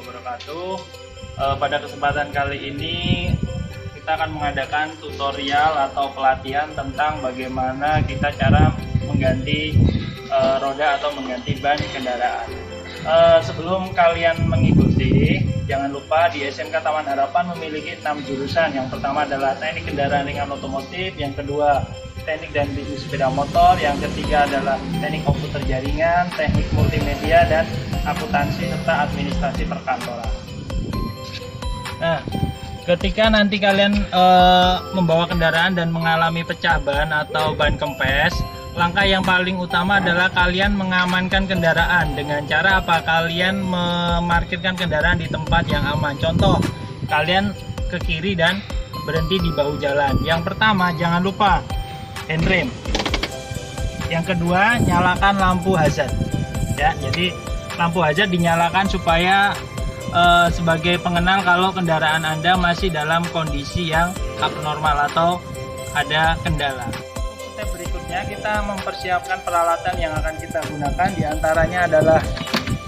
wabarakatuh. Pada kesempatan kali ini kita akan mengadakan tutorial atau pelatihan tentang bagaimana kita cara mengganti roda atau mengganti ban kendaraan. Sebelum kalian mengikuti, jangan lupa di SMK Taman Harapan memiliki 6 jurusan. Yang pertama adalah teknik kendaraan ringan otomotif, yang kedua teknik dan bisnis sepeda motor, yang ketiga adalah teknik komputer jaringan, teknik multimedia, dan akuntansi serta administrasi perkantoran. Nah, ketika nanti kalian membawa kendaraan dan mengalami pecah ban atau ban kempes, langkah yang paling utama adalah kalian mengamankan kendaraan. Dengan cara apa? Kalian memarkirkan kendaraan di tempat yang aman. Contoh, kalian ke kiri dan berhenti di bahu jalan. Yang pertama, jangan lupa handrem. Yang kedua, nyalakan lampu hazard. Ya, jadi lampu hazard dinyalakan supaya sebagai pengenal kalau kendaraan Anda masih dalam kondisi yang abnormal atau ada kendala. Step berikutnya, kita mempersiapkan peralatan yang akan kita gunakan. Di antaranya adalah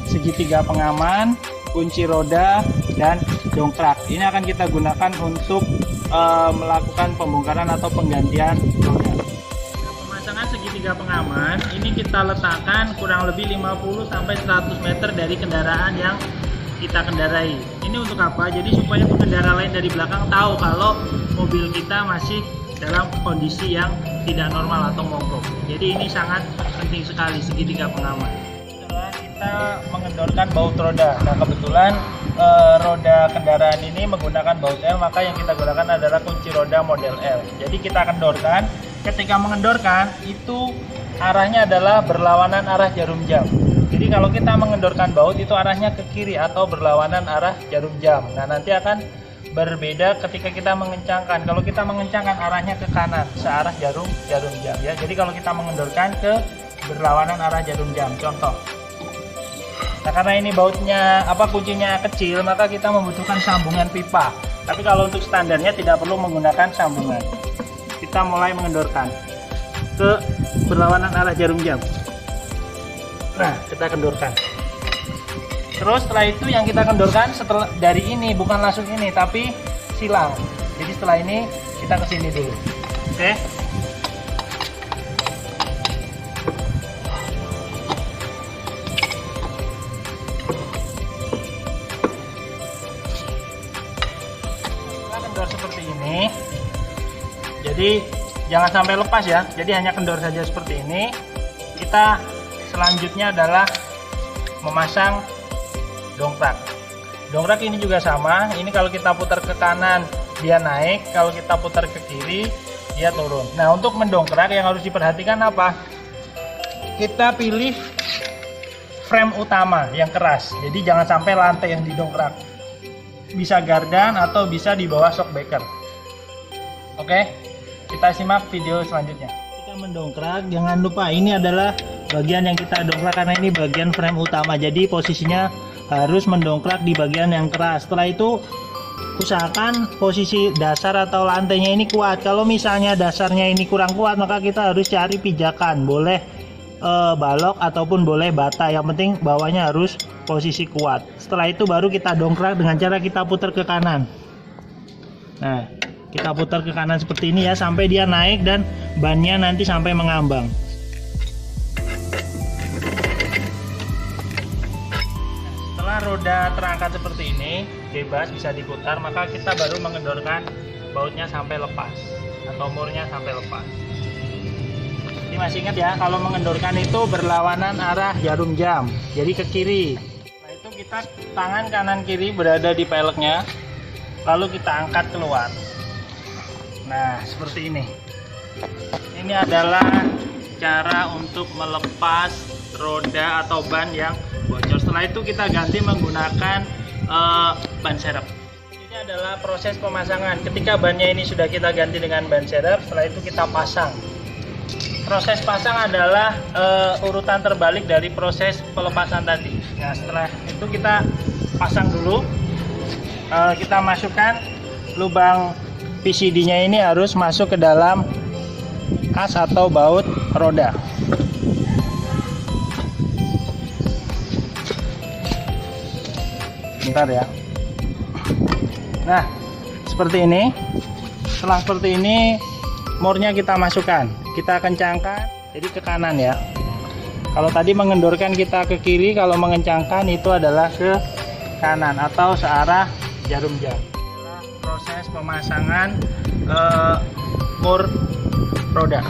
segitiga pengaman, kunci roda, dan dongkrak. Ini akan kita gunakan untuk melakukan pembongkaran atau penggantian roda. Pemasangan segitiga pengaman ini kita letakkan kurang lebih 50-100 meter dari kendaraan yang kita kendarai. Ini untuk apa? Jadi supaya pengendara lain dari belakang tahu kalau mobil kita masih dalam kondisi yang tidak normal atau mogok. Jadi ini sangat penting sekali segitiga pengaman. Setelah kita mengendorkan baut roda. Nah, kebetulan roda kendaraan ini menggunakan baut L, maka yang kita gunakan adalah kunci roda model L. Jadi kita kendorkan. Ketika mengendorkan itu arahnya adalah berlawanan arah jarum jam. Jadi kalau kita mengendorkan baut itu arahnya ke kiri atau berlawanan arah jarum jam. Nah, nanti akan berbeda ketika kita mengencangkan. Kalau kita mengencangkan arahnya ke kanan searah jarum jam ya. Jadi kalau kita mengendorkan ke berlawanan arah jarum jam. Contoh. Nah, karena ini bautnya kuncinya kecil, maka kita membutuhkan sambungan pipa. Tapi kalau untuk standarnya tidak perlu menggunakan sambungan. Kita mulai mengendorkan ke berlawanan arah jarum jam. Nah, kita kendorkan. Terus setelah itu yang kita kendorkan setelah dari ini, bukan langsung ini, tapi silang. Jadi setelah ini kita ke sini dulu. Oke. Kita kendor seperti ini. Jadi jangan sampai lepas ya. Jadi hanya kendor saja seperti ini. Kita selanjutnya adalah memasang dongkrak. Dongkrak ini juga sama. Ini kalau kita putar ke kanan dia naik, kalau kita putar ke kiri dia turun. Nah, untuk mendongkrak yang harus diperhatikan apa? Kita pilih frame utama yang keras. Jadi jangan sampai lantai yang didongkrak. Bisa gardan atau bisa di bawah shockbreaker. Oke, kita simak video selanjutnya. Kita mendongkrak, jangan lupa ini adalah bagian yang kita dongkrak karena ini bagian frame utama. Jadi posisinya harus mendongkrak di bagian yang keras. Setelah itu usahakan posisi dasar atau lantainya ini kuat. Kalau misalnya dasarnya ini kurang kuat, maka kita harus cari pijakan. Boleh balok ataupun boleh bata. Yang penting bawahnya harus posisi kuat. Setelah itu baru kita dongkrak dengan cara kita putar ke kanan. Nah, kita putar ke kanan seperti ini ya, sampai dia naik dan bannya nanti sampai mengambang. Setelah roda terangkat seperti ini, bebas bisa diputar, maka kita baru mengendorkan bautnya sampai lepas atau murnya sampai lepas. Ini masih ingat ya, kalau mengendorkan itu berlawanan arah jarum jam, jadi ke kiri. Setelah itu kita tangan kanan kiri berada di peleknya, lalu kita angkat keluar. Nah, seperti ini. Ini adalah cara untuk melepas roda atau ban yang bocor. Setelah itu kita ganti menggunakan ban serep. Ini adalah proses pemasangan. Ketika bannya ini sudah kita ganti dengan ban serep, setelah itu kita pasang. Proses pasang adalah urutan terbalik dari proses pelepasan tadi. Nah, setelah itu kita pasang dulu. Kita masukkan lubang PCD-nya ini harus masuk ke dalam as atau baut roda. Bentar ya. Nah, seperti ini. Setelah seperti ini, murnya kita masukkan. Kita kencangkan, jadi ke kanan ya. Kalau tadi mengendorkan kita ke kiri, kalau mengencangkan itu adalah ke kanan atau searah jarum jam. Adalah proses pemasangan mur roda.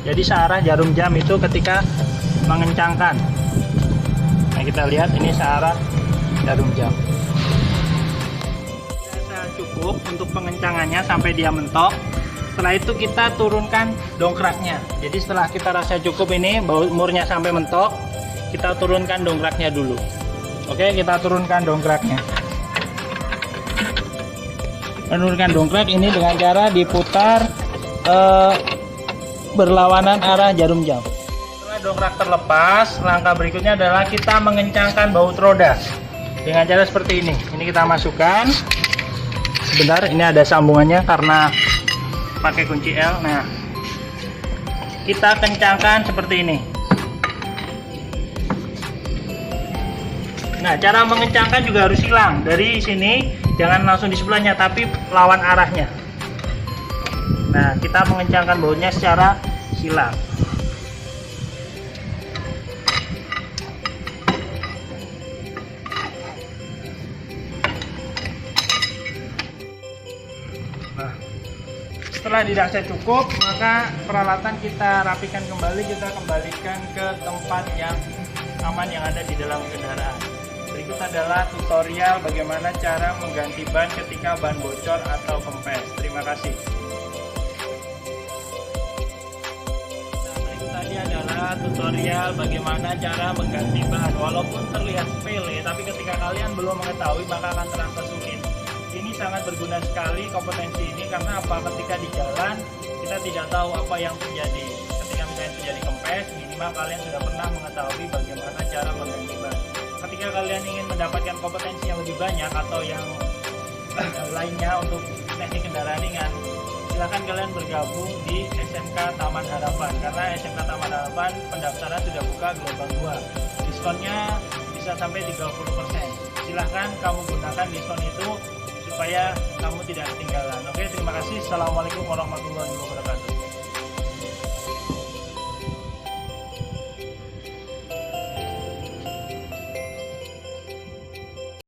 Jadi searah jarum jam itu ketika mengencangkan. Nah, kita lihat ini searah jarum jam. Cukup untuk pengencangannya sampai dia mentok. Setelah itu kita turunkan dongkraknya. Jadi setelah kita rasa cukup ini murnya sampai mentok, kita turunkan dongkraknya dulu. Oke, kita turunkan dongkraknya. Menurunkan dongkrak ini dengan cara diputar berlawanan arah jarum jam. Setelah dongkrak terlepas, langkah berikutnya adalah kita mengencangkan baut roda dengan cara seperti ini. Ini kita masukkan. Sebentar, ini ada sambungannya karena pakai kunci L. Nah, kita kencangkan seperti ini. Nah, cara mengencangkan juga harus hilang dari sini, jangan langsung di sebelahnya, tapi lawan arahnya. Nah, kita mengencangkan bautnya secara hilang. Nah, setelah dirasa cukup, maka peralatan kita rapikan kembali, kita kembalikan ke tempat yang aman yang ada di dalam kendaraan. Berikut adalah tutorial bagaimana cara mengganti ban ketika ban bocor atau kempes. Terima kasih. Nah, berikut tadi adalah tutorial bagaimana cara mengganti ban. Walaupun terlihat sepele, tapi ketika kalian belum mengetahui maka akan terasa sulit. Ini sangat berguna sekali kompetensi ini, karena apa? Ketika di jalan kita tidak tahu apa yang terjadi. Ketika misalnya terjadi kempes, minimal kalian sudah pernah mengetahui bagaimana cara mengganti ban. Ketika kalian ingin mendapatkan kompetensi yang lebih banyak atau yang lainnya untuk teknik kendaraan ringan, silahkan kalian bergabung di SMK Taman Harapan, karena SMK Taman Harapan pendaftaran sudah buka gelombang 2. Diskonnya bisa sampai 30%. Silahkan kamu gunakan diskon itu supaya kamu tidak ketinggalan. Oke, terima kasih. Assalamualaikum warahmatullahi wabarakatuh.